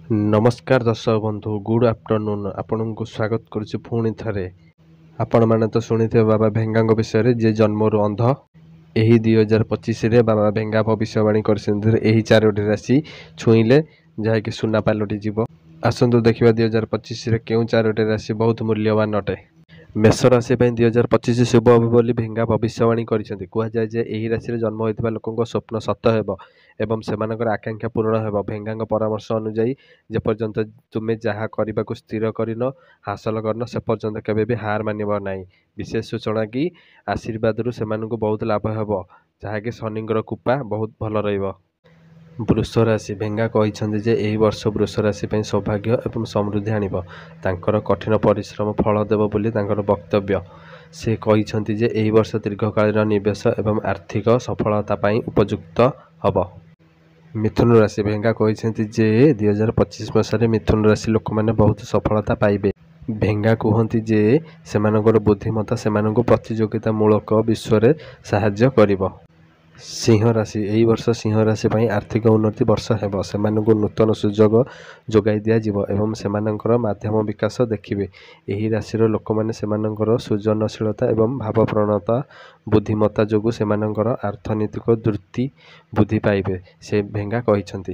नमस्कार दर्शक बंधु गुड आफ्टरनून आपण को स्वागत करुच्ची पुणी थे आपण मैंने तो शुणी थे बाबा भेंगा विषय जे जन्मरू अंध यही 2025 बाबा भेंगा भविष्यवाणी कर चारोटी राशि छुईले जहाँकि सुना पालटि जीव आसतु देखा 2025 क्यों चारोटी राशि बहुत मूल्यवान अटे। मेष राशि 2025 शुभ हे बोली भेंगा भविष्यवाणी कहुए जे यही राशि जन्म होता लोकों स्वप्न सत हो एवं सेमानकर आकांक्षा पूर्ण हो। भेंगा परामर्श अनुजाई जेपर्यंत तुम्हें जहाँ करने को स्थिर करन हासिल करन से पर्यंत केवे भी हार मानव ना। विशेष सूचना कि आशीर्वाद से बहुत लाभ हो जहाँकि शनिंकर कृपा बहुत भल रही। वृष राशि भेंगा कहते जे यही वर्ष वृष राशि सौभाग्य एवं समृद्धि आणव तांकर कठिन परिश्रम फल देव बोली तांकर वक्तव्य। से कहते जे यही वर्ष दीर्घकालीन निवेश एवं आर्थिक सफलता उपयुक्त हब। मिथुन राशि भेंगा कहते जे 2025 मसीह मिथुन राशि लोक मैंने बहुत सफलता पाइबे। भेंगा कहती जे सेमानकर बुद्धिमत्ता सेमानकु प्रतियोगितामूलक विश्व में साहाय्य करिवो। सिंह राशि यही वर्ष सिंह राशि आर्थिक उन्नति वर्ष हेब से नूतन सुजोग जोगाई दिज्व एवं से माध्यम विकास देखिए। यही राशि लोक मैंने सृजनशीलता एवं भावप्रवणता बुद्धिमत्ता जो से अर्थनीतिक द्रुति बुद्धि पाइबे से भेंगा कहते।